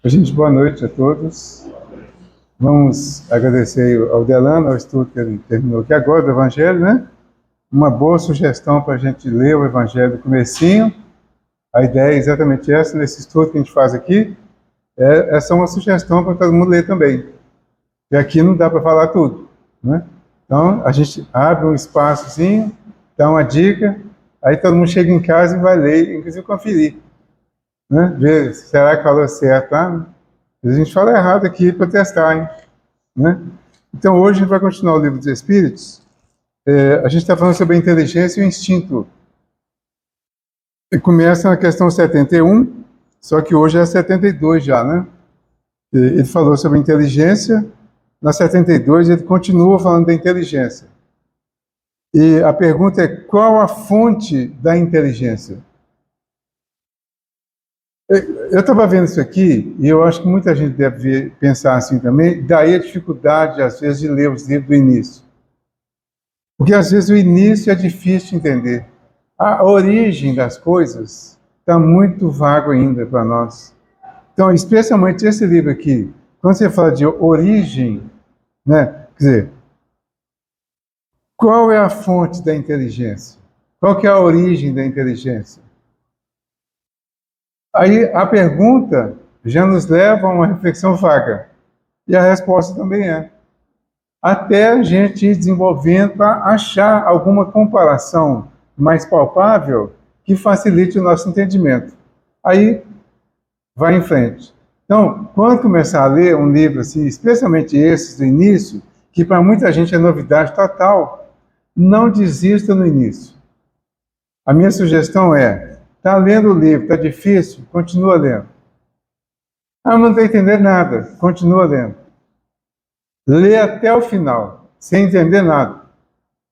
Gente, boa noite a todos. Vamos agradecer ao Delano, ao estudo que ele terminou aqui agora do Evangelho, né? Uma boa sugestão para a gente ler o Evangelho do comecinho. A ideia é exatamente essa, nesse estudo que a gente faz aqui. Essa é uma sugestão para todo mundo ler também. E aqui não dá para falar tudo, né? Então, a gente abre um espaçozinho, dá uma dica, aí todo mundo chega em casa e vai ler, inclusive conferir, né? Ver, será que falou certo, tá? A gente fala errado aqui para testar, hein? Né? Então, hoje a gente vai continuar o Livro dos Espíritos. A gente está falando sobre a inteligência e o instinto. E começa na questão 71, só que hoje é 72 já, né? Ele falou sobre a inteligência, na 72 ele continua falando da inteligência. E a pergunta é, qual a fonte da inteligência? Eu estava vendo isso aqui, e eu acho que muita gente deve pensar assim também, daí a dificuldade, às vezes, de ler os livros do início. Porque, às vezes, o início é difícil de entender. A origem das coisas está muito vago ainda para nós. Então, especialmente esse livro aqui, quando você fala de origem, né, quer dizer, qual é a fonte da inteligência? Qual que é a origem da inteligência? Aí a pergunta já nos leva a uma reflexão vaga. E a resposta também é. Até a gente ir desenvolvendo para achar alguma comparação mais palpável que facilite o nosso entendimento. Aí vai em frente. Então, quando começar a ler um livro assim, especialmente esses do início, que para muita gente é novidade total, não desista no início. A minha sugestão é, está lendo o livro, está difícil, continua lendo. Ah, não estou entendendo nada, continua lendo. Lê até o final, sem entender nada,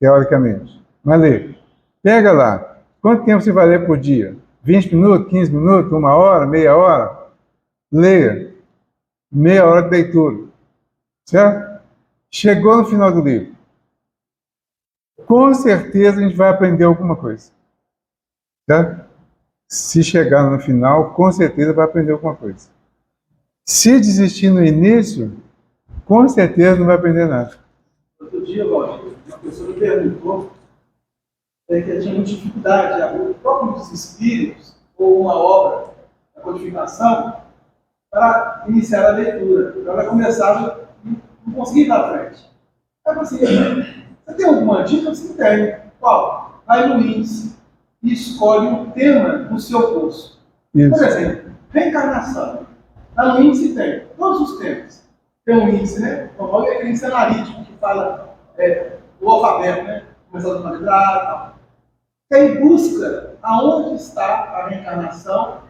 teoricamente. Mas lê. Pega lá. Quanto tempo você vai ler por dia? 20 minutos, 15 minutos, 1 hora, meia hora? Leia. Meia hora de leitura. Certo? Chegou no final do livro. Com certeza a gente vai aprender alguma coisa. Certo? Se chegar no final, com certeza vai aprender alguma coisa. Se desistir no início, com certeza não vai aprender nada. Outro dia, Valdir, uma pessoa me perguntou que tinha dificuldade, o próprio dos espíritos, ou uma obra, a codificação, para iniciar a leitura. Ela começava e não conseguia ir para frente. Aí eu falei assim, você tem alguma dica? Você não tem. Qual? Vai no índice e escolhe um tema do seu curso. Isso. Por exemplo, reencarnação. Lá no índice tem todos os temas. Tem um índice, né? Então, é aquele índice analítico que fala do alfabeto, né? Começando com a letra A e tal. Aí busca aonde está a reencarnação,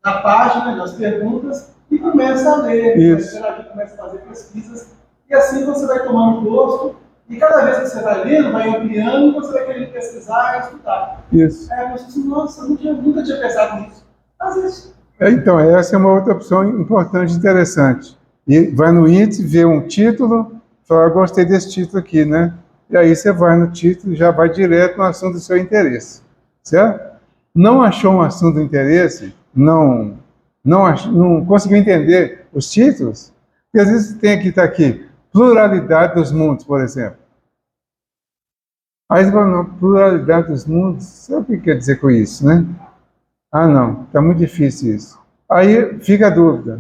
na página, nas perguntas, e começa a ler. Isso. Começa a fazer pesquisas, e assim você vai tomando gosto, e cada vez que você vai lendo, vai ampliando, e você vai querer pesquisar e estudar. Isso. Aí você diz, nossa, eu nunca tinha pensado nisso. Faz isso. Então, essa é uma outra opção importante e interessante. E vai no índice, vê um título, fala, gostei desse título aqui, né? E aí você vai no título e já vai direto no assunto do seu interesse, certo? Não achou um assunto de interesse, não conseguiu entender os títulos, porque às vezes tem que estar aqui, pluralidade dos mundos, por exemplo. Aí você fala, não, pluralidade dos mundos, sabe o que quer dizer com isso, né? Ah, não, está muito difícil isso. Aí fica a dúvida.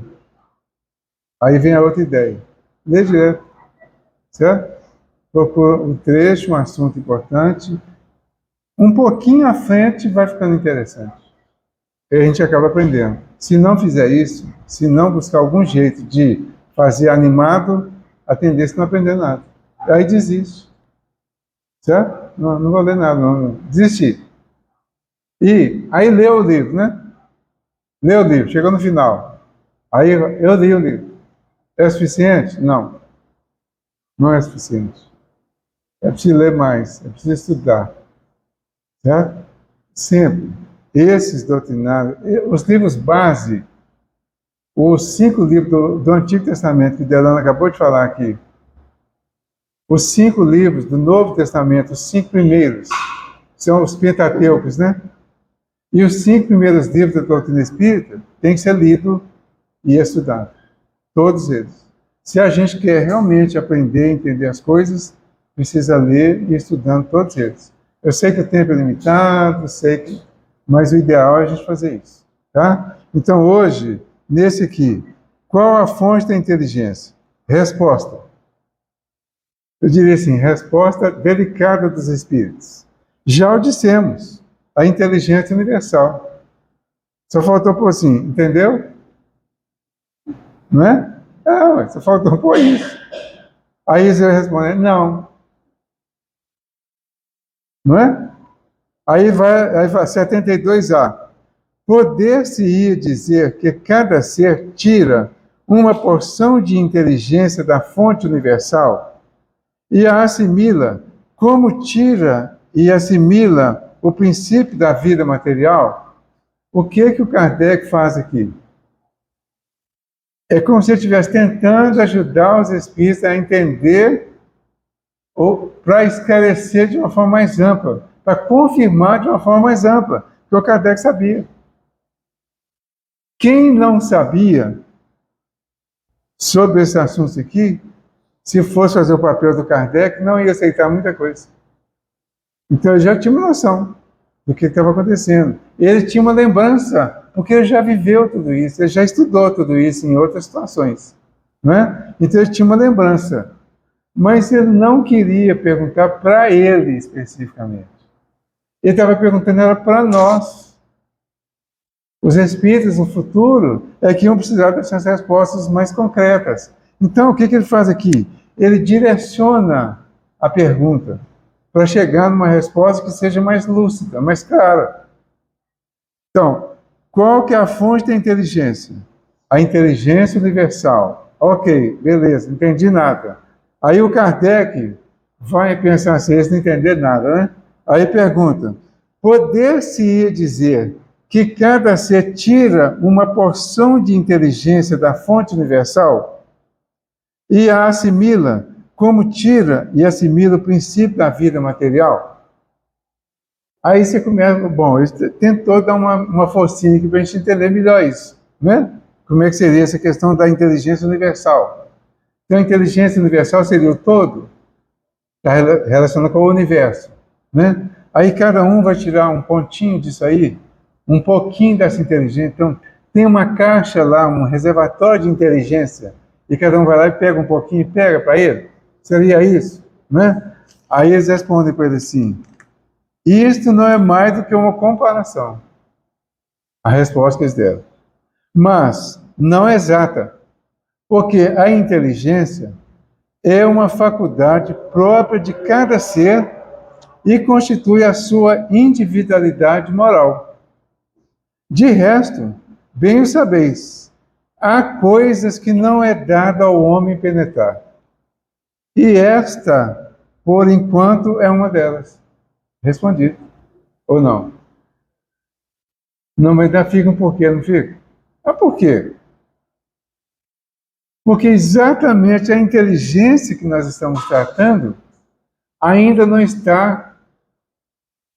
Aí vem a outra ideia. Lê direto, certo? Procura um trecho, um assunto importante. Um pouquinho à frente vai ficando interessante. E a gente acaba aprendendo. Se não fizer isso, se não buscar algum jeito de fazer animado, a tendência é não aprender nada. Aí desiste. Certo? Não vou ler nada, não. Desistir. E aí lê o livro, né? Lê o livro, chegou no final. Aí eu li o livro. É suficiente? Não. Não é suficiente. É preciso ler mais, é preciso estudar. Certo? Sempre. Esses doutrinários, os livros base, os 5 livros do Antigo Testamento, que Delano acabou de falar aqui, os 5 livros do Novo Testamento, os 5 primeiros, são os Pentateucos, né? E os 5 primeiros livros da doutrina espírita têm que ser lidos e estudando. Todos eles. Se a gente quer realmente aprender a entender as coisas, precisa ler e ir estudando todos eles. Eu sei que o tempo é limitado, mas o ideal é a gente fazer isso. Tá? Então, hoje, nesse aqui, qual a fonte da inteligência? Resposta. Eu diria assim, resposta delicada dos espíritos. Já o dissemos, a inteligência universal. Só faltou pôr assim, entendeu? Não é? Só faltou pôr isso. Aí você vai responder, não. Não é? Aí vai 72A. Poder-se-ia dizer que cada ser tira uma porção de inteligência da fonte universal e a assimila como tira e assimila o princípio da vida material? O que o Kardec faz aqui? É como se ele estivesse tentando ajudar os espíritos a entender ou para esclarecer de uma forma mais ampla, para confirmar de uma forma mais ampla, que o Kardec sabia. Quem não sabia sobre esse assunto aqui, se fosse fazer o papel do Kardec, não ia aceitar muita coisa. Então ele já tinha uma noção do que estava acontecendo. Ele tinha uma lembrança, porque ele já viveu tudo isso, ele já estudou tudo isso em outras situações. Não é? Então ele tinha uma lembrança. Mas ele não queria perguntar para ele especificamente. Ele estava perguntando para nós. Os espíritos no futuro é que iam precisar dessas respostas mais concretas. Então, o que ele faz aqui? Ele direciona a pergunta para chegar numa resposta que seja mais lúcida, mais clara. Então, qual que é a fonte da inteligência? A inteligência universal. Ok, beleza, não entendi nada. Aí o Kardec vai pensar assim, eles não entenderam nada, né? Aí pergunta, poder-se-ia dizer que cada ser tira uma porção de inteligência da fonte universal e a assimila como tira e assimila o princípio da vida material? Aí você começa, bom, ele tentou dar uma forcinha aqui para a gente entender melhor isso, né? Como é que seria essa questão da inteligência universal? Então, a inteligência universal seria o todo, está relacionado com o universo, né? Aí cada um vai tirar um pontinho disso aí, um pouquinho dessa inteligência. Então, tem uma caixa lá, um reservatório de inteligência, e cada um vai lá e pega um pouquinho e pega para ele. Seria isso, né? Aí eles respondem para ele assim, isto não é mais do que uma comparação. A resposta que eles deram. Mas não é exata, porque a inteligência é uma faculdade própria de cada ser e constitui a sua individualidade moral. De resto, bem o sabeis, há coisas que não é dado ao homem penetrar. E esta, por enquanto, é uma delas. Respondi. Ou não? Não, mas ainda fica um porquê, não fica? Ah, por quê? Porque exatamente a inteligência que nós estamos tratando ainda não está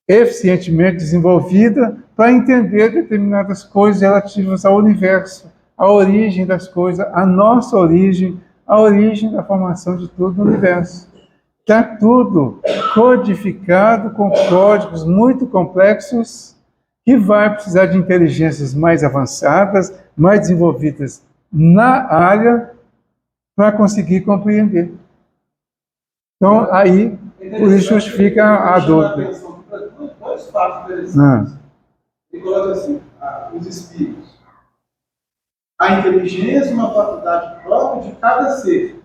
eficientemente desenvolvida para entender determinadas coisas relativas ao universo, à origem das coisas, a nossa origem, a origem da formação de tudo no universo. Está tudo codificado com códigos muito complexos que vai precisar de inteligências mais avançadas, mais desenvolvidas na área para conseguir compreender. Então, aí, por isso justifica a dúvida. Dois fatos interessantes. Ele coloca assim, os espíritos. A inteligência é uma faculdade própria de cada ser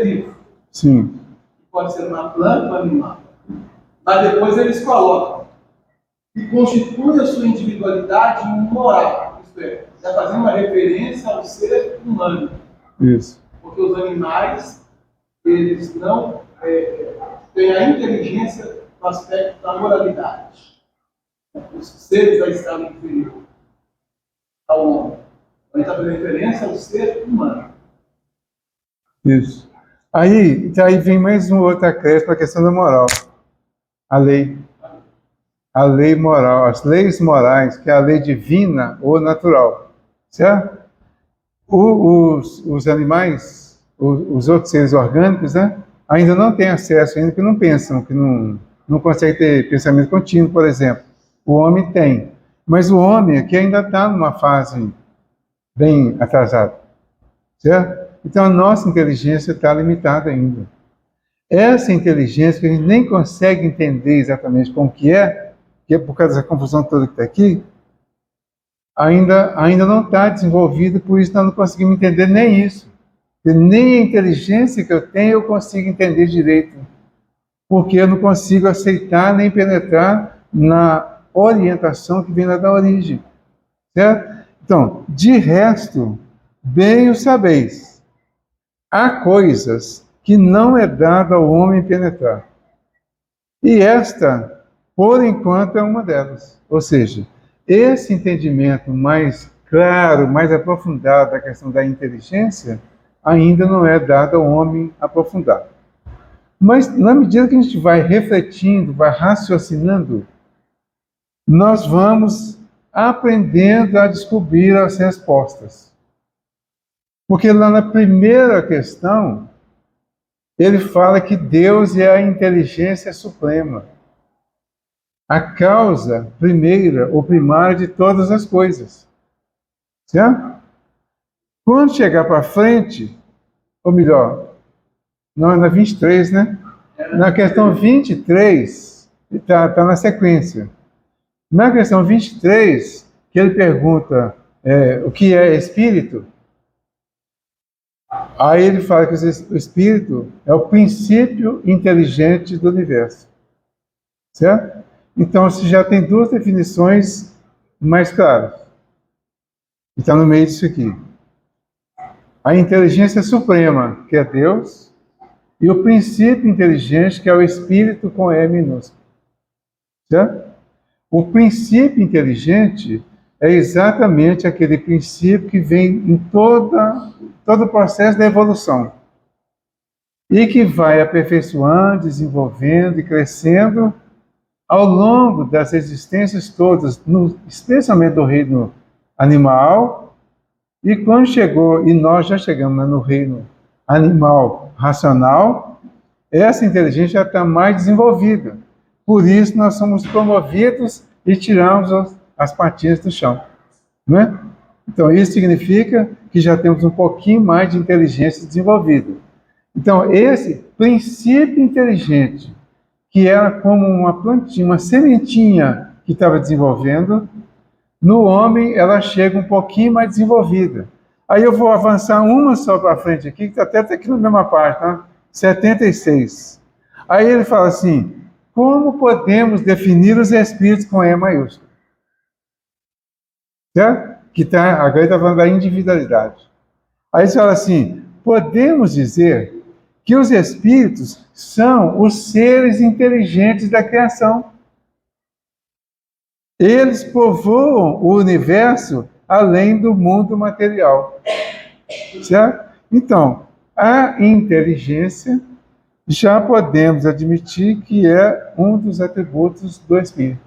vivo. Sim. Pode ser uma planta ou um animal. Mas depois eles colocam que constitui a sua individualidade moral. Isto é, já fazendo uma referência ao ser humano. Isso. Porque os animais, eles não têm a inteligência no aspecto da moralidade. Os seres da escala inferior ao homem. A gente está fazendo referência ao ser humano. Isso. Aí vem mais um outro acréscimo para a questão da moral. A lei. A lei moral, as leis morais, que é a lei divina ou natural. Certo? Os animais, os outros seres orgânicos, né, ainda não têm acesso, ainda que não pensam, que não conseguem ter pensamento contínuo, por exemplo. O homem tem. Mas o homem aqui ainda está numa fase bem atrasada, certo? Então a nossa inteligência está limitada ainda. Essa inteligência que a gente nem consegue entender exatamente como que é por causa dessa confusão toda que está aqui, ainda não está desenvolvida, por isso nós não conseguimos entender nem isso. E nem a inteligência que eu tenho eu consigo entender direito, porque eu não consigo aceitar nem penetrar na orientação que vem lá da origem, certo? Então, de resto, bem o sabeis, há coisas que não é dado ao homem penetrar. E esta, por enquanto, é uma delas. Ou seja, esse entendimento mais claro, mais aprofundado da questão da inteligência, ainda não é dado ao homem aprofundar. Mas, na medida que a gente vai refletindo, vai raciocinando, nós vamos aprendendo a descobrir as respostas. Porque lá na primeira questão, ele fala que Deus é a inteligência suprema, a causa primeira ou primária de todas as coisas. Certo? Quando chegar para frente, ou melhor, não, na 23, né? Na questão 23, está na sequência. Na questão 23, que ele pergunta o que é espírito, aí ele fala que o espírito é o princípio inteligente do universo. Certo? Então, você já tem duas definições mais claras. Está no meio disso aqui. A inteligência suprema, que é Deus, e o princípio inteligente, que é o Espírito com E minúsculo. Certo? O princípio inteligente é exatamente aquele princípio que vem em todo o processo da evolução e que vai aperfeiçoando, desenvolvendo e crescendo ao longo das existências todas, especialmente do reino animal, e quando chegou, e nós já chegamos no reino animal racional, essa inteligência já está mais desenvolvida. Por isso nós somos promovidos e tiramos as patinhas do chão. Não é? Então isso significa que já temos um pouquinho mais de inteligência desenvolvida. Então esse princípio inteligente, que era como uma plantinha, uma sementinha que estava desenvolvendo, no homem ela chega um pouquinho mais desenvolvida. Aí eu vou avançar uma só para frente aqui, que está até aqui na mesma página, 76. Aí ele fala assim, como podemos definir os espíritos com E maiúsculo? Certo? Agora ele está falando da individualidade. Aí ele fala assim, podemos dizer que os espíritos são os seres inteligentes da criação. Eles povoam o universo além do mundo material. Certo? Então, a inteligência já podemos admitir que é um dos atributos do espírito.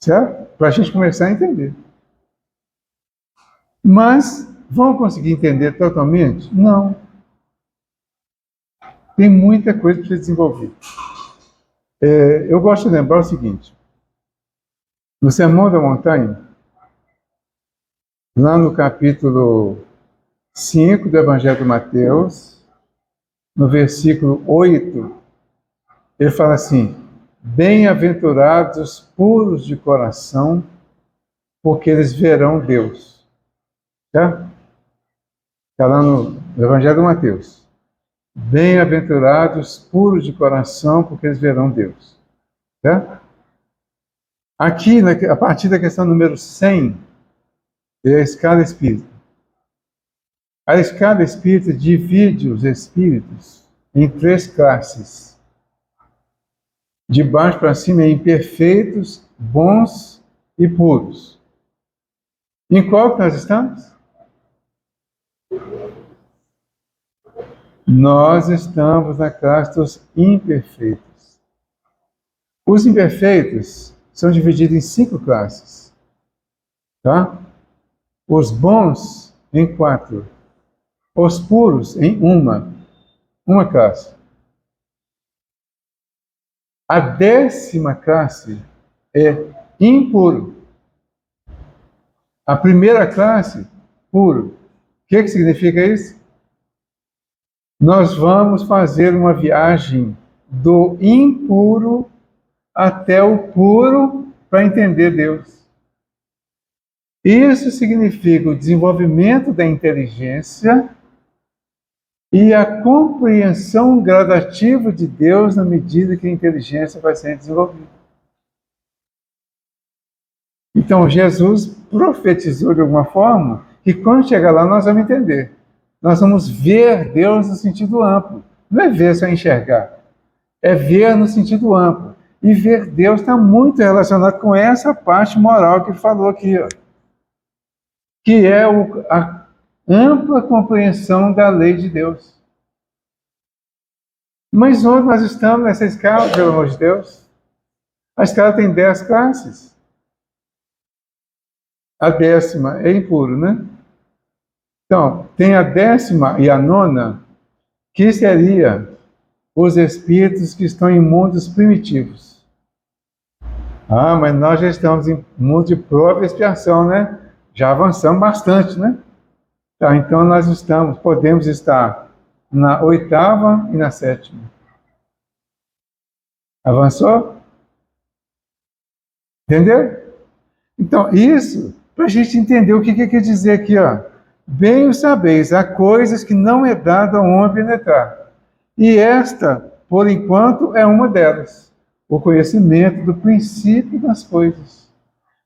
Certo? Para a gente começar a entender. Mas, vão conseguir entender totalmente? Não. Tem muita coisa para ser desenvolvida. Eu gosto de lembrar o seguinte. No Sermão da Montanha, lá no capítulo 5 do Evangelho de Mateus, no versículo 8, ele fala assim, bem-aventurados os puros de coração, porque eles verão Deus. Certo? Está lá no Evangelho de Mateus. Bem-aventurados os puros de coração, porque eles verão Deus. Certo? Aqui, a partir da questão número 100, é a escala espírita. A escala espírita divide os espíritos em 3 classes. De baixo para cima é imperfeitos, bons e puros. Em qual que nós estamos? Nós estamos na classe dos imperfeitos. Os imperfeitos são divididos em 5 classes. Tá? os bons em 4, os puros em uma classe. A 10ª classe é impuro. A primeira classe, puro. O que significa isso? Nós vamos fazer uma viagem do impuro até o puro para entender Deus. Isso significa o desenvolvimento da inteligência e a compreensão gradativa de Deus na medida que a inteligência vai sendo desenvolvida. Então, Jesus profetizou de alguma forma que quando chegar lá nós vamos entender. Nós vamos ver Deus no sentido amplo. Não é ver só enxergar. É ver no sentido amplo. E ver Deus está muito relacionado com essa parte moral que ele falou aqui, ó, que é a ampla compreensão da lei de Deus. Mas onde nós estamos nessa escala, pelo amor de Deus? A escala tem 10 classes. A 10ª é impuro, né? Então, tem a 10ª e a 9ª, que seria os espíritos que estão em mundos primitivos. Ah, mas nós já estamos em mundo de prova e expiação, né? Já avançamos bastante, né? Tá, então nós podemos estar na 8ª e na 7ª. Avançou? Entendeu? Então, isso, para a gente entender o que quer dizer aqui, ó. Bem o sabeis, há coisas que não é dado ao homem penetrar. E esta, por enquanto, é uma delas. O conhecimento do princípio das coisas.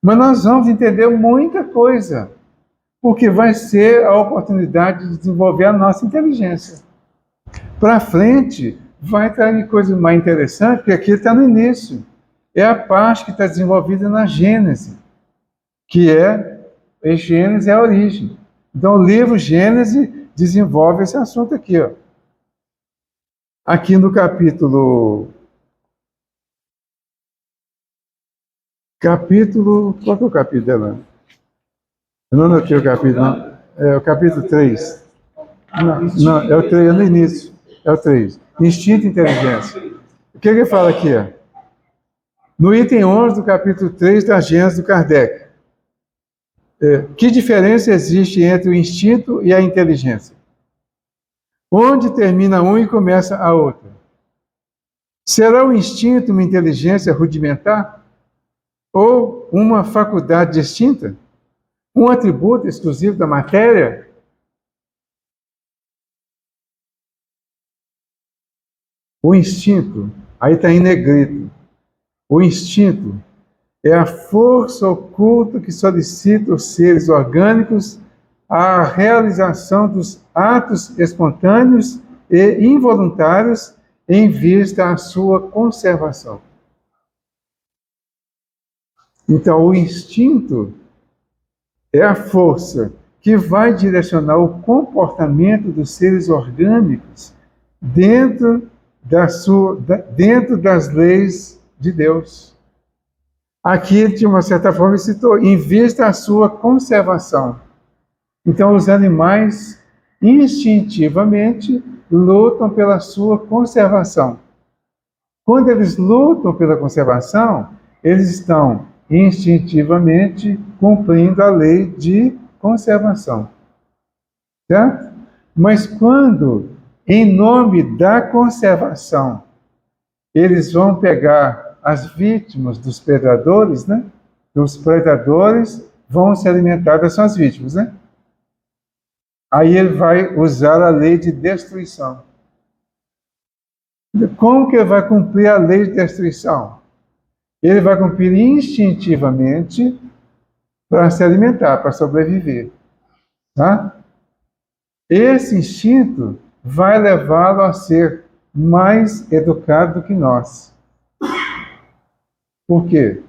Mas nós vamos entender muita coisa, porque vai ser a oportunidade de desenvolver a nossa inteligência. Para frente, vai trazer coisa mais interessante, porque aqui está no início. É a parte que está desenvolvida na Gênese, que Gênese é a origem. Então, o livro Gênese desenvolve esse assunto aqui, ó. Aqui no capítulo... Qual que é o capítulo dela? Eu não anotei o capítulo, não. É o capítulo 3. Não, é o 3, é no início. É o 3. Instinto e inteligência. O que ele fala aqui? Ó? No item 11 do capítulo 3 da Gênese do Kardec. Que diferença existe entre o instinto e a inteligência? Onde termina um e começa a outra? Será o instinto uma inteligência rudimentar? Ou uma faculdade distinta? Um atributo exclusivo da matéria? O instinto, aí está em negrito. O instinto é a força oculta que solicita os seres orgânicos à realização dos atos espontâneos e involuntários em vista à sua conservação. Então, o instinto é a força que vai direcionar o comportamento dos seres orgânicos dentro das leis de Deus. Aqui, de uma certa forma, ele citou, em vista à sua conservação. Então, os animais instintivamente lutam pela sua conservação. Quando eles lutam pela conservação, eles estão instintivamente cumprindo a lei de conservação. Certo? Mas quando, em nome da conservação, eles vão pegar as vítimas dos predadores, né? Os predadores vão se alimentar das suas vítimas, né? Aí ele vai usar a lei de destruição. Como que ele vai cumprir a lei de destruição? Ele vai cumprir instintivamente para se alimentar, para sobreviver. Tá? Esse instinto vai levá-lo a ser mais educado do que nós. Por quê?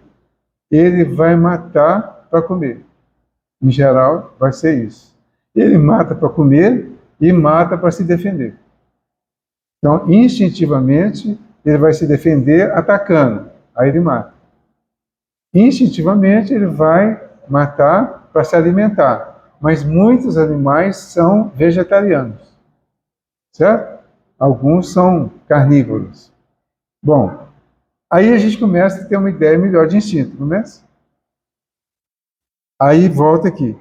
Ele vai matar para comer. Em geral, vai ser isso. Ele mata para comer e mata para se defender. Então, instintivamente, ele vai se defender atacando. Aí ele mata. Instintivamente, ele vai matar para se alimentar. mas muitos animais são vegetarianos, certo? Alguns são carnívoros. Bom, aí a gente começa a ter uma ideia melhor de instinto, começa? Aí volta aqui.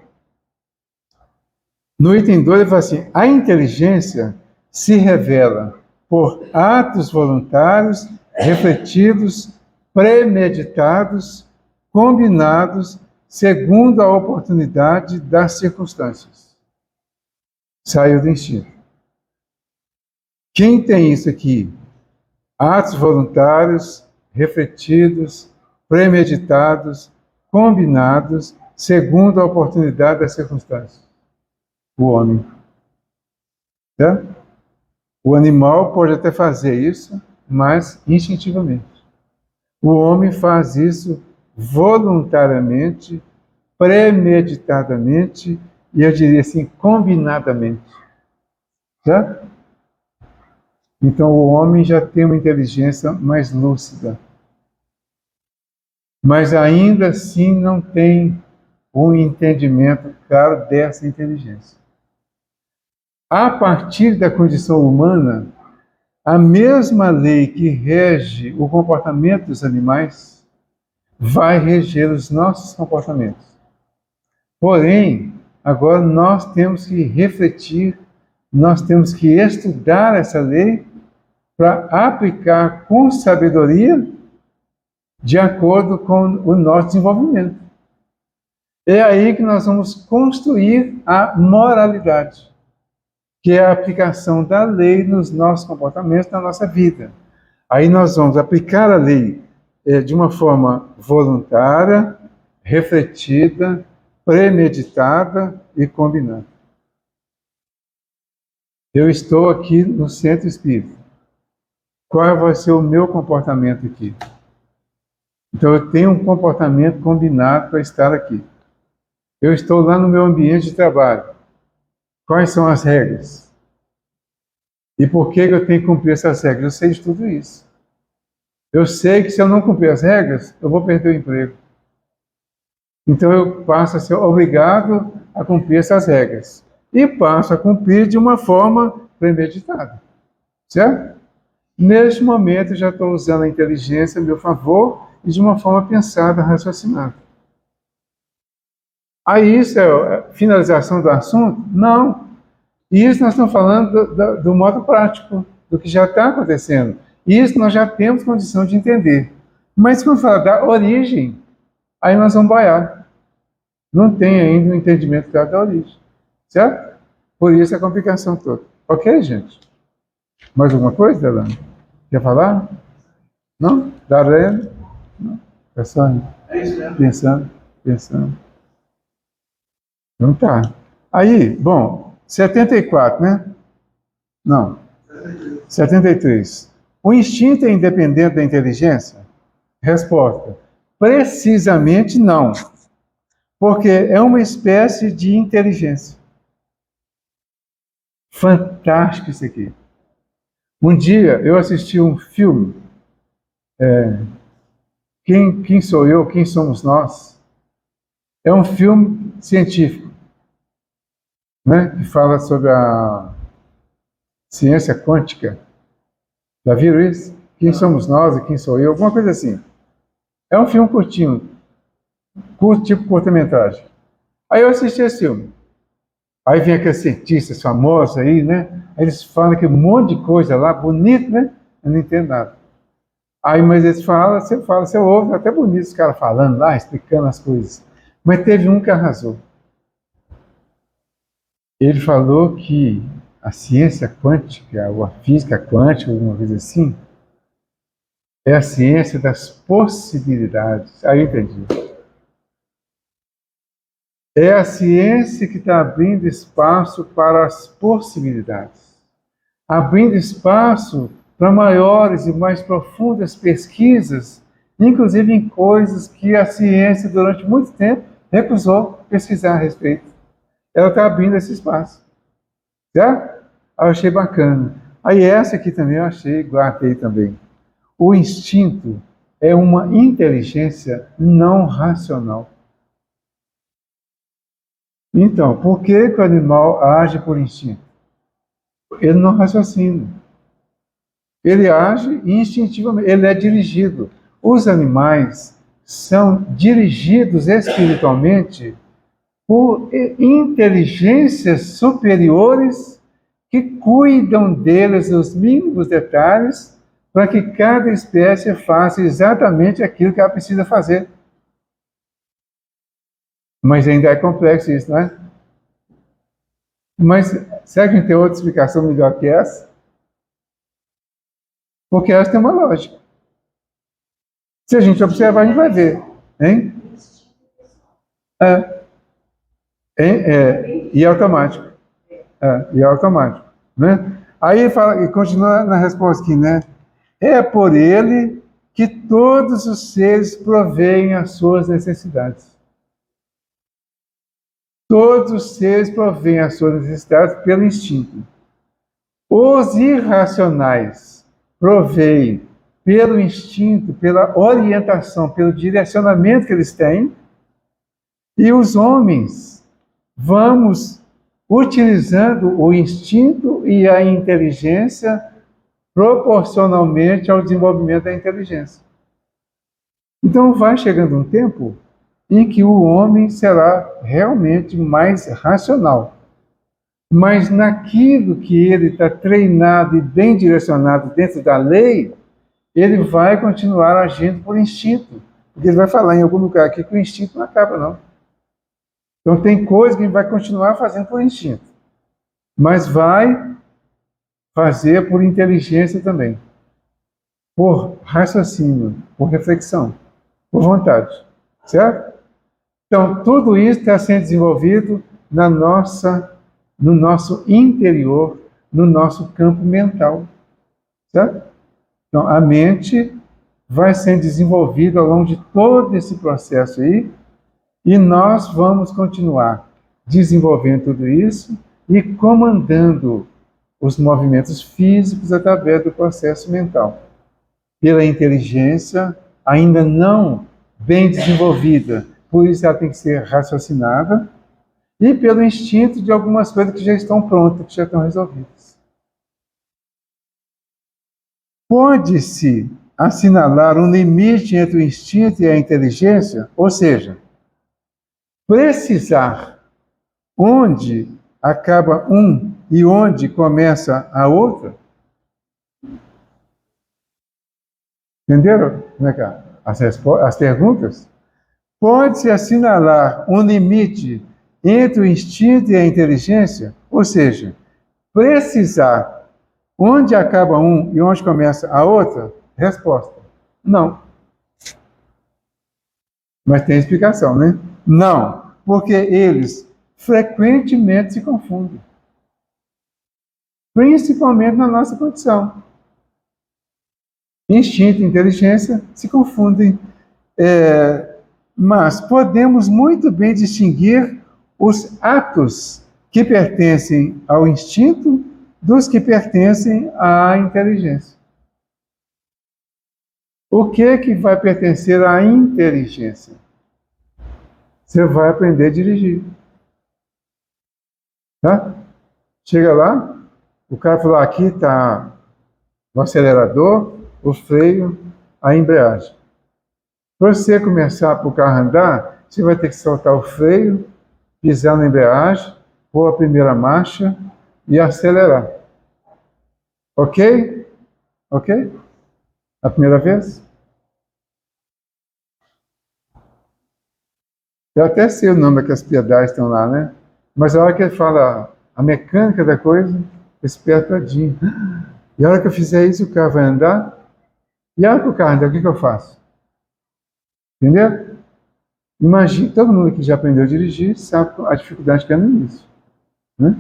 No item 2 ele fala assim, a inteligência se revela por atos voluntários, refletidos, premeditados, combinados, segundo a oportunidade das circunstâncias. Saiu do instinto. Quem tem isso aqui? Atos voluntários, refletidos, premeditados, combinados, segundo a oportunidade das circunstâncias. O homem. Tá? O animal pode até fazer isso, mas instintivamente. O homem faz isso voluntariamente, premeditadamente e eu diria assim, combinadamente. Tá? Então o homem já tem uma inteligência mais lúcida. Mas ainda assim não tem um entendimento claro dessa inteligência. A partir da condição humana, a mesma lei que rege o comportamento dos animais vai reger os nossos comportamentos. Porém, agora nós temos que refletir, nós temos que estudar essa lei para aplicar com sabedoria de acordo com o nosso desenvolvimento. É aí que nós vamos construir a moralidade, que é a aplicação da lei nos nossos comportamentos, na nossa vida. Aí nós vamos aplicar a lei de uma forma voluntária, refletida, premeditada e combinada. Eu estou aqui no centro espírita. Qual vai ser o meu comportamento aqui? Então eu tenho um comportamento combinado para estar aqui. Eu estou lá no meu ambiente de trabalho. Quais são as regras? E por que eu tenho que cumprir essas regras? Eu sei de tudo isso. Eu sei que se eu não cumprir as regras, eu vou perder o emprego. Então eu passo a ser obrigado a cumprir essas regras. E passo a cumprir de uma forma premeditada. Certo? Neste momento eu já estou usando a inteligência a meu favor e de uma forma pensada, raciocinada. Aí isso é a finalização do assunto? Não. Isso nós estamos falando do modo prático, do que já está acontecendo. Isso nós já temos condição de entender. Mas quando fala da origem, aí nós vamos boiar. Não tem ainda um entendimento claro da origem. Certo? Por isso a complicação toda. Ok, gente? Mais alguma coisa, Delano? Quer falar? Não? Darlene? Não? Pensando? É isso mesmo. Pensando. Então tá. Aí, bom, 74, né? Não. 73. O instinto é independente da inteligência? Resposta: precisamente não. Porque é uma espécie de inteligência. Fantástico isso aqui. Um dia eu assisti um filme, Quem Sou Eu, Quem Somos Nós? É um filme científico, né? Que fala sobre a ciência quântica. Já viram isso? Quem somos nós e quem sou eu? Alguma coisa assim. É um filme curtinho, curto, tipo curta-metragem. Aí eu assisti esse filme. Aí vem aqueles cientistas famosos aí, né? Aí eles falam que um monte de coisa lá, bonito, né? Eu não entendo nada. Aí, mas eles falam, você ouve, até bonito os caras falando lá, explicando as coisas. Mas teve um que arrasou. Ele falou que a ciência quântica, ou a física quântica, alguma coisa assim, é a ciência das possibilidades. Aí eu entendi. É a ciência que está abrindo espaço para as possibilidades. Abrindo espaço para maiores e mais profundas pesquisas, inclusive em coisas que a ciência, durante muito tempo, recusou pesquisar a respeito. Ela está abrindo esse espaço. Certo? Eu achei bacana. Aí essa aqui também eu achei, guardei também. O instinto é uma inteligência não racional. Então, por que que o animal age por instinto? Ele não raciocina. Ele age instintivamente, ele é dirigido. Os animais são dirigidos espiritualmente por inteligências superiores que cuidam deles nos mínimos detalhes para que cada espécie faça exatamente aquilo que ela precisa fazer. Mas ainda é complexo isso, não é? Mas será que a gente tem outra explicação melhor que essa? Porque essa tem uma lógica. Se a gente observar, a gente vai ver. Hein? É, e é automático. E é automático. Né? Aí fala, e continua na resposta aqui, né? É por ele que todos os seres provêem as suas necessidades. Todos os seres provêm as suas necessidades pelo instinto. Os irracionais provêm pelo instinto, pela orientação, pelo direcionamento que eles têm, e os homens vamos utilizando o instinto e a inteligência proporcionalmente ao desenvolvimento da inteligência. Então vai chegando um tempo em que o homem será realmente mais racional. Mas naquilo que ele está treinado e bem direcionado dentro da lei, ele vai continuar agindo por instinto. Porque ele vai falar em algum lugar aqui que o instinto não acaba, não. Então tem coisa que ele vai continuar fazendo por instinto. Mas vai fazer por inteligência também. Por raciocínio, por reflexão, por vontade. Certo? Então, tudo isso está sendo desenvolvido no nosso interior, no nosso campo mental. Certo? Então, a mente vai sendo desenvolvida ao longo de todo esse processo aí, e nós vamos continuar desenvolvendo tudo isso e comandando os movimentos físicos através do processo mental. Pela inteligência ainda não bem desenvolvida, por isso ela tem que ser raciocinada, e pelo instinto de algumas coisas que já estão prontas, que já estão resolvidas. Pode-se assinalar um limite entre o instinto e a inteligência, ou seja, precisar onde acaba um e onde começa a outra? Entenderam como é que é? As perguntas? Pode-se assinalar um limite entre o instinto e a inteligência? Ou seja, precisar onde acaba um e onde começa a outra? Resposta: não. Mas tem explicação, né? Não, porque eles frequentemente se confundem. Principalmente na nossa condição. Instinto e inteligência se confundem. Mas podemos muito bem distinguir os atos que pertencem ao instinto dos que pertencem à inteligência. O que vai pertencer à inteligência? Você vai aprender a dirigir. Tá? Chega lá, o cara falou, aqui está o acelerador, o freio, a embreagem. Para você começar para o carro andar, você vai ter que soltar o freio, pisar na embreagem, pôr a primeira marcha e acelerar. Ok? Ok? A primeira vez? Eu até sei o nome daquelas piedades que estão lá, né? Mas a hora que ele fala a mecânica da coisa, eu espero todinho. E a hora que eu fizer isso, o carro vai andar. E a hora que o carro andar, o que eu faço? Entendeu? Imagina, todo mundo que já aprendeu a dirigir sabe a dificuldade que é no início. Né?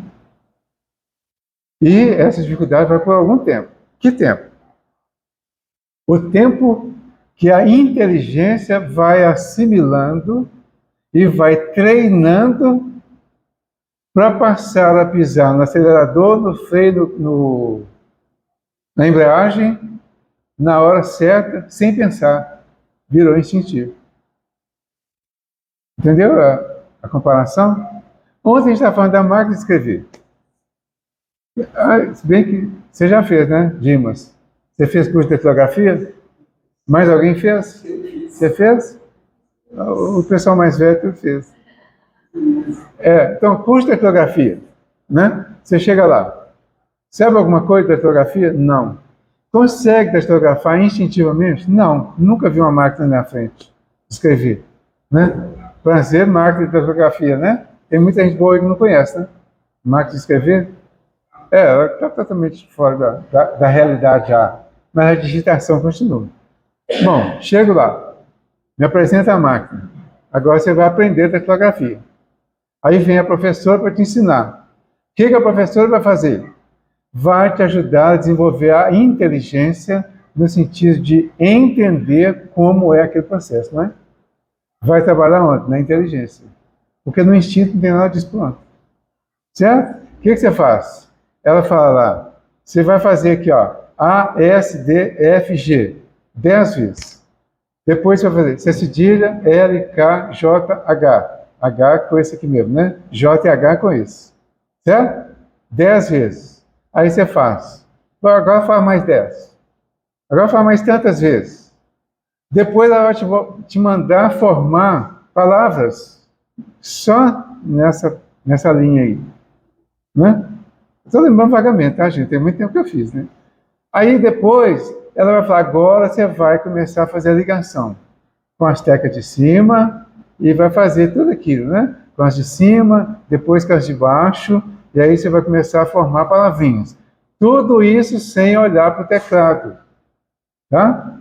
E essa dificuldade vai por algum tempo. Que tempo? O tempo que a inteligência vai assimilando e vai treinando para passar a pisar no acelerador, no freio, na embreagem, na hora certa, sem pensar. Virou instintivo. Entendeu a comparação? Ontem a gente estava falando da máquina de escrever. Se bem que você já fez, né, Dimas? Você fez curso de datilografia? Mais alguém fez? Você fez? O pessoal mais velho fez. Então, curso de datilografia, né? Você chega lá. Sabe alguma coisa de datilografia? Não. Consegue datilografar instintivamente? Não. Nunca vi uma máquina na minha frente escrever, né? Prazer, máquina de datilografia, né? Tem muita gente boa que não conhece, né? Máquina de escrever? Ela está totalmente fora da realidade já, mas a digitação continua. Bom, chego lá, me apresenta a máquina. Agora você vai aprender datilografia. Aí vem a professora para te ensinar. O que a professora vai fazer? Vai te ajudar a desenvolver a inteligência no sentido de entender como é aquele processo, não é? Vai trabalhar onde? Na inteligência. Porque no instinto não tem nada disso pronto. Certo? O que você faz? Ela fala lá, você vai fazer aqui, ó, A, S, D, F, G, 10 vezes. Depois você vai fazer C cedilha, L, K, J, H. H com esse aqui mesmo, né? J e H com esse. Certo? 10 vezes. Aí você faz. Agora faz mais 10. Agora faz mais tantas vezes. Depois ela vai te mandar formar palavras só nessa linha aí. Né? Estou lembrando vagamente, tá, gente? Tem muito tempo que eu fiz, né? Aí depois ela vai falar, agora você vai começar a fazer a ligação com as teclas de cima e vai fazer tudo aquilo, né? Com as de cima, depois com as de baixo, e aí você vai começar a formar palavrinhas. Tudo isso sem olhar para o teclado, tá?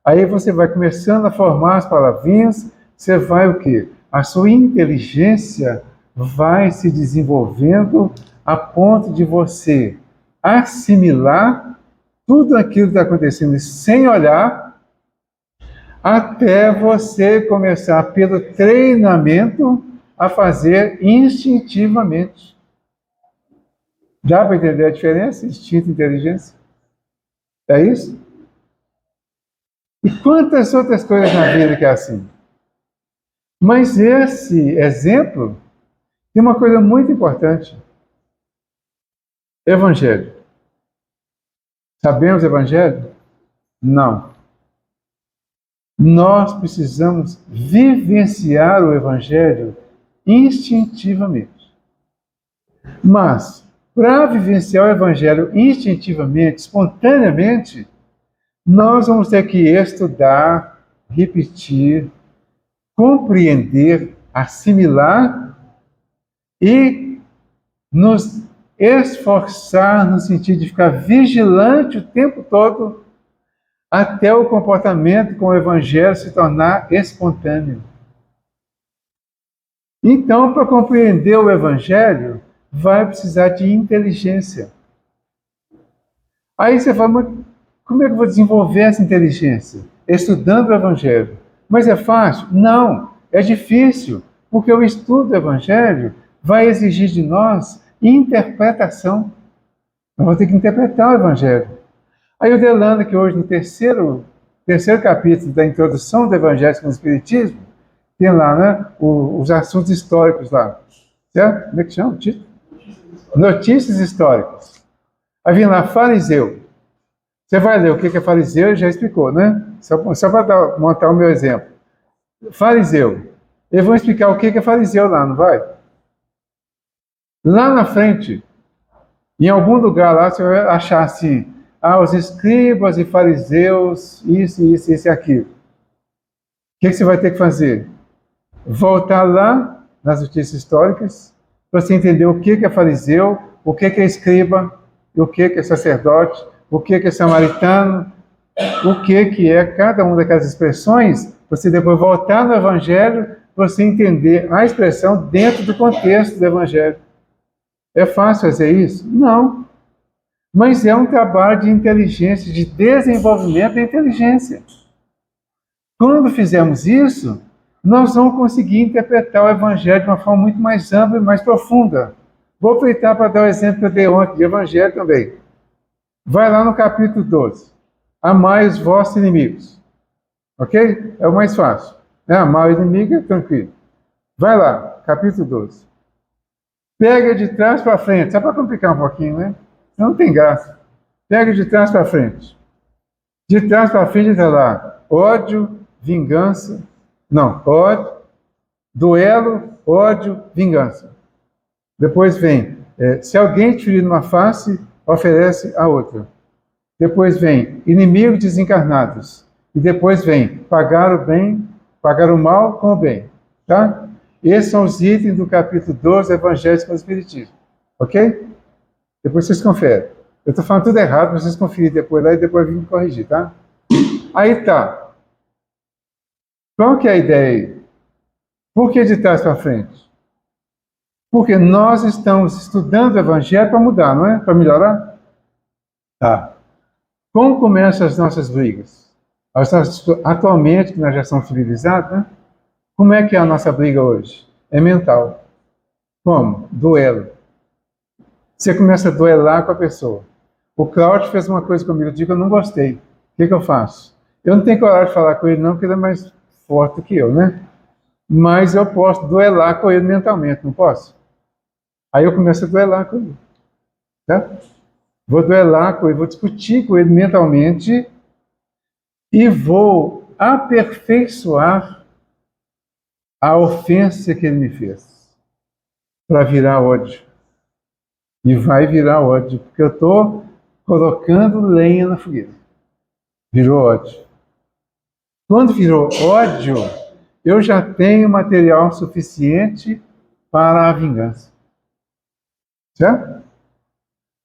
Aí você vai começando a formar as palavrinhas, você vai o quê? A sua inteligência vai se desenvolvendo a ponto de você assimilar tudo aquilo que está acontecendo sem olhar, até você começar, pelo treinamento, a fazer instintivamente. Dá para entender a diferença? Instinto e inteligência? É isso? E quantas outras coisas na vida que é assim? Mas esse exemplo tem uma coisa muito importante. Evangelho. Sabemos o Evangelho? Não. Nós precisamos vivenciar o Evangelho instintivamente. Mas, para vivenciar o Evangelho instintivamente, espontaneamente, nós vamos ter que estudar, repetir, compreender, assimilar e nos esforçar no sentido de ficar vigilante o tempo todo até o comportamento com o Evangelho se tornar espontâneo. Então, para compreender o Evangelho, vai precisar de inteligência. Aí você fala, mas como é que eu vou desenvolver essa inteligência? Estudando o Evangelho. Mas é fácil? Não, é difícil, porque o estudo do Evangelho vai exigir de nós interpretação. Nós vamos ter que interpretar o Evangelho. Aí o Delano, que hoje no terceiro capítulo da introdução do Evangelho com o Espiritismo, tem lá, né, os assuntos históricos lá. Certo? Como é que chama o título? Notícias históricas. Aí vem lá, fariseu. Você vai ler o que é fariseu, ele já explicou, né? Só para montar o meu exemplo. Fariseu. Eles vão explicar o que é fariseu lá, não vai? Lá na frente, em algum lugar lá, você vai achar assim, os escribas e fariseus, isso e aquilo. O que você vai ter que fazer? Voltar lá nas notícias históricas, para você entender o que é fariseu, o que é escriba, o que é sacerdote, o que é samaritano, o que é cada uma daquelas expressões, você depois voltar no Evangelho, para você entender a expressão dentro do contexto do Evangelho. É fácil fazer isso? Não. Mas é um trabalho de inteligência, de desenvolvimento da inteligência. Quando fizermos isso, nós vamos conseguir interpretar o Evangelho de uma forma muito mais ampla e mais profunda. Vou aproveitar para dar o exemplo que eu dei ontem de Evangelho também. Vai lá no capítulo 12. Amai os vossos inimigos. Ok? É o mais fácil. Amar o inimigo é tranquilo. Vai lá, capítulo 12. Pega de trás para frente, só para complicar um pouquinho, né? Não tem graça. Pega de trás para frente. De trás para frente está lá ódio, vingança. Não, ódio, duelo, ódio, vingança. Depois vem, se alguém te ferir numa face, oferece a outra. Depois vem, inimigos desencarnados. E depois vem, pagar o bem, pagar o mal com o bem. Tá? Esses são os itens do capítulo 12 do Evangelho com o Espiritismo. Ok? Depois vocês conferem. Eu estou falando tudo errado, para vocês conferirem depois lá e depois vir me corrigir, tá? Aí tá. Qual que é a ideia aí? Por que de trás para frente? Porque nós estamos estudando o Evangelho para mudar, não é? Para melhorar? Tá. Como começam as nossas brigas? Atualmente, que nós já somos civilizados, né? Como é que é a nossa briga hoje? É mental. Como? Duelo. Você começa a duelar com a pessoa. O Cláudio fez uma coisa comigo, eu digo que eu não gostei. O que eu faço? Eu não tenho coragem de falar com ele não, porque ele é mais forte que eu, né? Mas eu posso duelar com ele mentalmente, não posso? Aí eu começo a duelar com ele. Tá? Vou duelar com ele, vou discutir com ele mentalmente e vou aperfeiçoar a ofensa que ele me fez para virar ódio. E vai virar ódio, porque eu estou colocando lenha na fogueira. Virou ódio. Quando virou ódio, eu já tenho material suficiente para a vingança. Certo?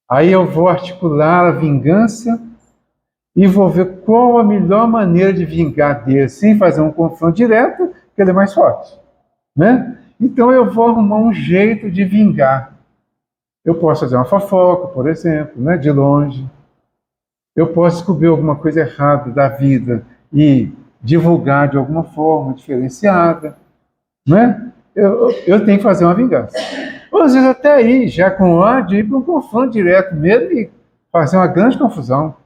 Aí eu vou articular a vingança e vou ver qual a melhor maneira de vingar dele, sem fazer um confronto direto, porque ele é mais forte. Né? Então eu vou arrumar um jeito de vingar. Eu posso fazer uma fofoca, por exemplo, né, de longe. Eu posso descobrir alguma coisa errada da vida e divulgar de alguma forma diferenciada. Né? Eu tenho que fazer uma vingança. Ou às vezes até aí, já com ódio, ir para um confronto direto mesmo e fazer uma grande confusão.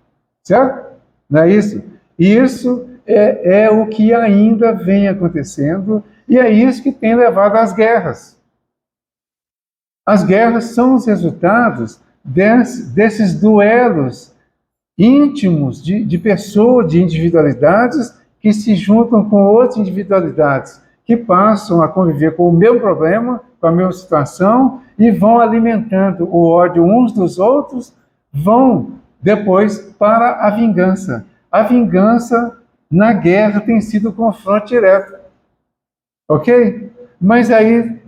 Certo? Não é isso? E isso é o que ainda vem acontecendo e é isso que tem levado às guerras. As guerras são os resultados desses duelos íntimos de pessoas, de individualidades que se juntam com outras individualidades, que passam a conviver com o mesmo problema, com a mesma situação, e vão alimentando o ódio uns dos outros, vão depois para a vingança. A vingança na guerra tem sido o confronto direto. Ok? Mas aí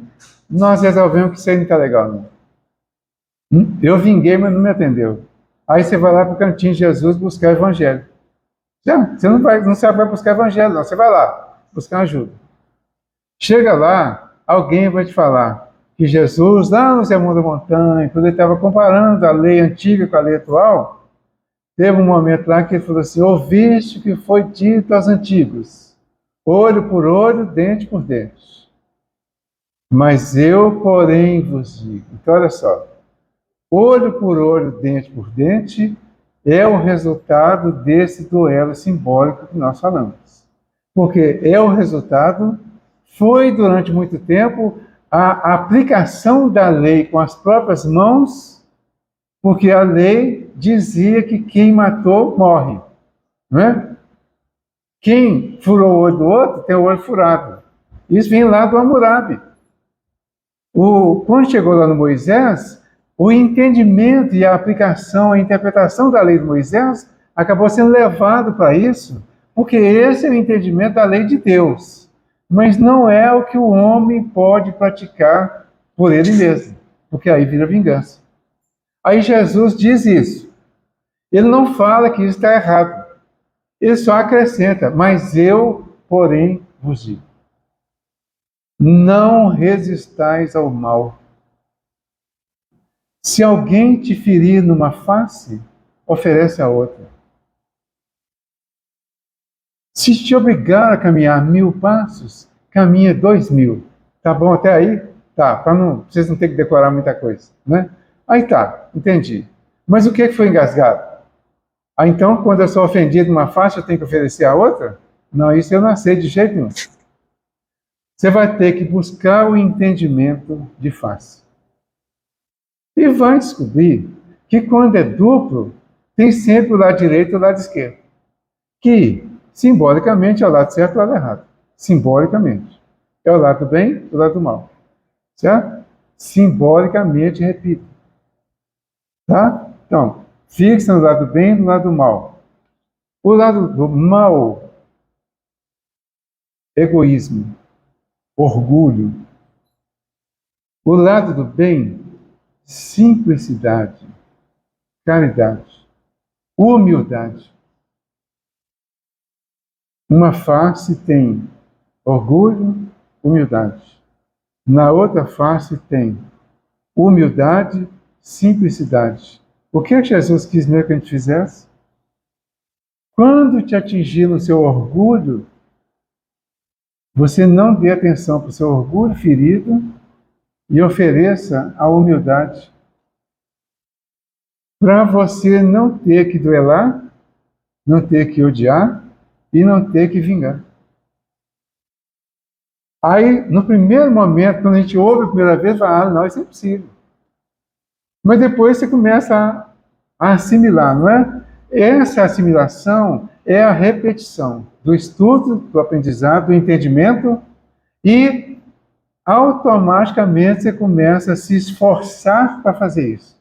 nós resolvemos que isso aí não está legal, não. Eu vinguei, mas não me atendeu. Aí você vai lá para o cantinho de Jesus buscar o Evangelho. Você não sabe vai buscar o Evangelho, não. Você vai lá buscar ajuda. Chega lá, alguém vai te falar que Jesus, lá no Sermão da Montanha, quando ele estava comparando a lei antiga com a lei atual, teve um momento lá que ele falou assim: ouviste o que foi dito aos antigos, olho por olho, dente por dente. Mas eu, porém, vos digo. Então, olha só. Olho por olho, dente por dente, é o resultado desse duelo simbólico que nós falamos. Porque é o resultado, foi durante muito tempo a aplicação da lei com as próprias mãos, porque a lei dizia que quem matou morre. Não é? Quem furou o olho do outro tem o olho furado. Isso vem lá do Hammurabi. Quando chegou lá no Moisés, o entendimento e a aplicação, a interpretação da lei de Moisés acabou sendo levado para isso, porque esse é o entendimento da lei de Deus, mas não é o que o homem pode praticar por ele mesmo, porque aí vira vingança. Aí Jesus diz isso. Ele não fala que isso está errado, ele só acrescenta: mas eu, porém, vos digo. Não resistais ao mal. Se alguém te ferir numa face, oferece a outra. Se te obrigar a caminhar 1000 passos, caminha 2000. Tá bom até aí? Tá, para vocês não terem que decorar muita coisa, né? Aí tá, entendi. Mas o que foi engasgado? Então, quando eu sou ofendido numa face, eu tenho que oferecer a outra? Não, isso eu não aceito de jeito nenhum. Você vai ter que buscar o entendimento de face. E vai descobrir que quando é duplo, tem sempre o lado direito e o lado esquerdo. Que, simbolicamente, é o lado certo e o lado errado. Simbolicamente. É o lado do bem e o lado do mal. Certo? Simbolicamente, repito. Tá? Então, fixa no lado do bem e no lado do mal. O lado do mal, egoísmo, orgulho. O lado do bem, simplicidade, caridade, humildade. Uma face tem orgulho, humildade. Na outra face tem humildade, simplicidade. O que Jesus quis mesmo que a gente fizesse? Quando te atingir no seu orgulho, você não dê atenção para o seu orgulho ferido e ofereça a humildade. Para você não ter que duelar, não ter que odiar e não ter que vingar. Aí, no primeiro momento, quando a gente ouve a primeira vez, fala, não, isso é impossível. Mas depois você começa a assimilar, não é? Essa assimilação é a repetição do estudo, do aprendizado, do entendimento e automaticamente você começa a se esforçar para fazer isso.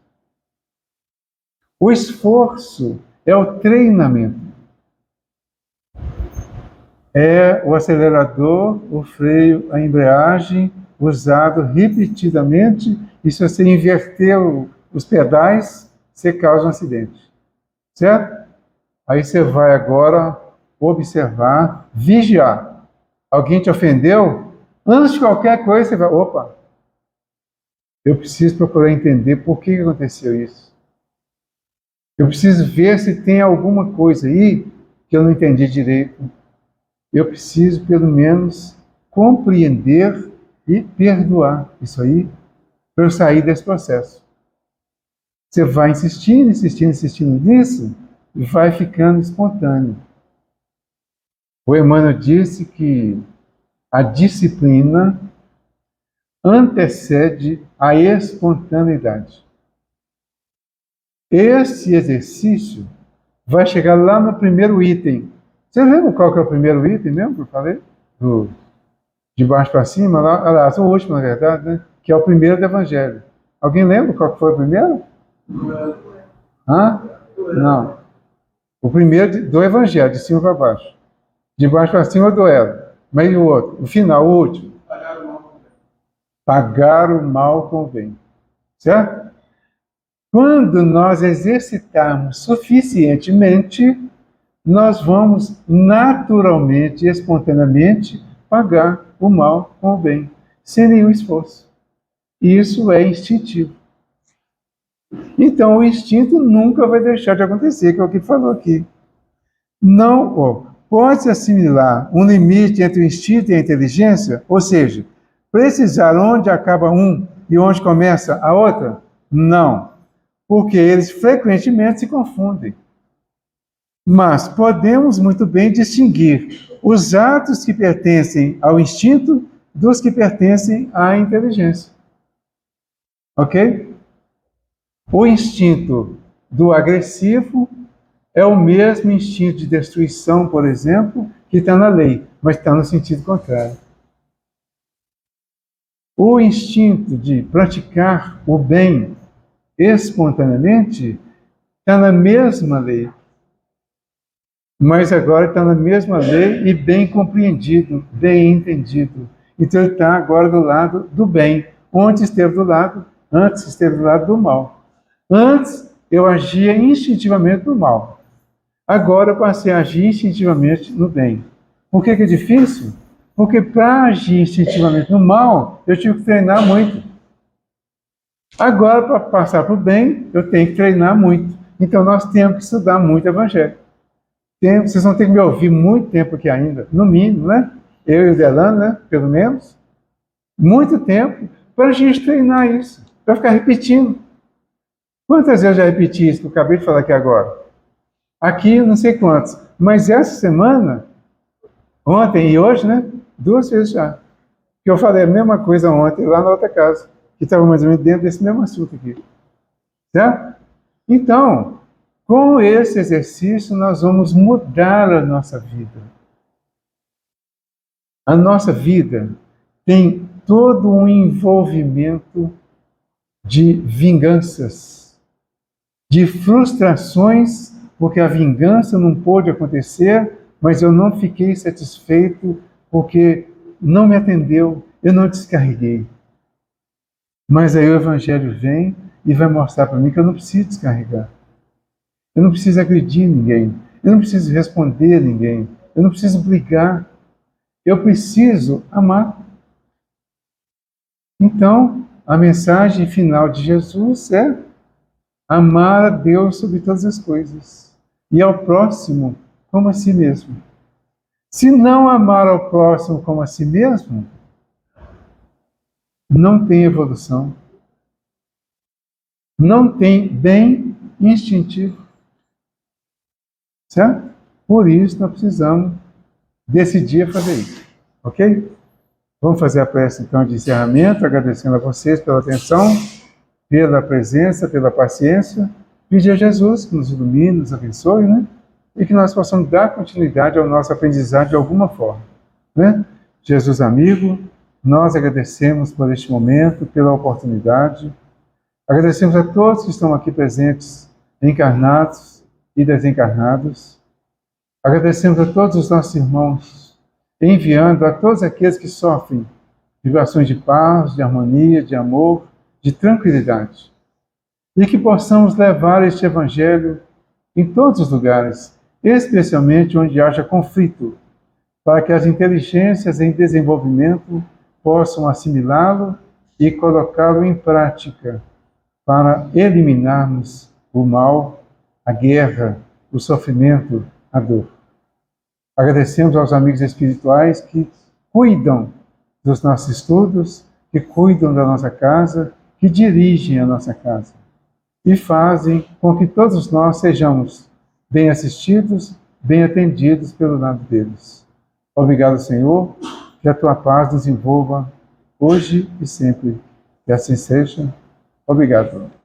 O esforço é o treinamento. É o acelerador, o freio, a embreagem usado repetidamente e se você inverter os pedais, você causa um acidente. Certo? Aí você vai agora observar, vigiar. Alguém te ofendeu? Antes de qualquer coisa, você vai, opa, eu preciso procurar entender por que aconteceu isso. Eu preciso ver se tem alguma coisa aí que eu não entendi direito. Eu preciso, pelo menos, compreender e perdoar isso aí para eu sair desse processo. Você vai insistindo, insistindo, insistindo nisso e vai ficando espontâneo. O Emmanuel disse que a disciplina antecede a espontaneidade. Esse exercício vai chegar lá no primeiro item. Você lembra qual que é o primeiro item mesmo que eu falei? De baixo para cima, lá, aliás, o último, na verdade, né? Que é o primeiro do Evangelho. Alguém lembra qual que foi o primeiro? Hã? Não. O primeiro do Evangelho, de cima para baixo. De baixo para cima, o duelo. Mas e o outro? O final, o último. Pagar o mal com o bem. Certo? Quando nós exercitarmos suficientemente, nós vamos naturalmente, espontaneamente, pagar o mal com o bem, sem nenhum esforço. Isso é instintivo. Então, o instinto nunca vai deixar de acontecer, que é o que falou aqui. Não, pode-se assimilar um limite entre o instinto e a inteligência? Ou seja, precisar onde acaba um e onde começa a outra? Não, porque eles frequentemente se confundem. Mas podemos muito bem distinguir os atos que pertencem ao instinto dos que pertencem à inteligência. Ok? O instinto do agressivo é o mesmo instinto de destruição, por exemplo, que está na lei, mas está no sentido contrário. O instinto de praticar o bem espontaneamente está na mesma lei, mas agora está na mesma lei e bem compreendido, bem entendido. Então ele está agora do lado do bem, antes esteve do lado do mal. Antes eu agia instintivamente no mal. Agora eu passei a agir instintivamente no bem. Por que é difícil? Porque para agir instintivamente no mal, eu tive que treinar muito. Agora, para passar para o bem, eu tenho que treinar muito. Então nós temos que estudar muito o Evangelho. Vocês vão ter que me ouvir muito tempo aqui ainda, no mínimo, né? Eu e o Delano, né? Pelo menos. Muito tempo para a gente treinar isso, para ficar repetindo. Quantas vezes eu já repeti isso que eu acabei de falar aqui agora? Aqui, não sei quantos. Mas essa semana, ontem e hoje, né? 2 vezes já. Que eu falei a mesma coisa ontem, lá na outra casa, que estava mais ou menos dentro desse mesmo assunto aqui. Certo? Então, com esse exercício, nós vamos mudar a nossa vida. A nossa vida tem todo um envolvimento de vinganças, de frustrações, porque a vingança não pôde acontecer, mas eu não fiquei satisfeito porque não me atendeu, eu não descarreguei. Mas aí o Evangelho vem e vai mostrar para mim que eu não preciso descarregar. Eu não preciso agredir ninguém. Eu não preciso responder a ninguém. Eu não preciso brigar. Eu preciso amar. Então, a mensagem final de Jesus é amar a Deus sobre todas as coisas e ao próximo como a si mesmo. Se não amar ao próximo como a si mesmo, não tem evolução. Não tem bem instintivo. Certo? Por isso nós precisamos decidir fazer isso. Ok? Vamos fazer a prece então de encerramento, agradecendo a vocês pela atenção, pela presença, pela paciência. Pedir a Jesus que nos ilumine, nos abençoe, né? E que nós possamos dar continuidade ao nosso aprendizado de alguma forma. Né? Jesus amigo, nós agradecemos por este momento, pela oportunidade. Agradecemos a todos que estão aqui presentes, encarnados e desencarnados. Agradecemos a todos os nossos irmãos, enviando a todos aqueles que sofrem vibrações de paz, de harmonia, de amor, de tranquilidade. E que possamos levar este Evangelho em todos os lugares, especialmente onde haja conflito, para que as inteligências em desenvolvimento possam assimilá-lo e colocá-lo em prática, para eliminarmos o mal, a guerra, o sofrimento, a dor. Agradecemos aos amigos espirituais que cuidam dos nossos estudos, que cuidam da nossa casa, que dirigem a nossa casa e fazem com que todos nós sejamos bem assistidos, bem atendidos pelo lado deles. Obrigado, Senhor, que a Tua paz nos envolva hoje e sempre. Que assim seja. Obrigado.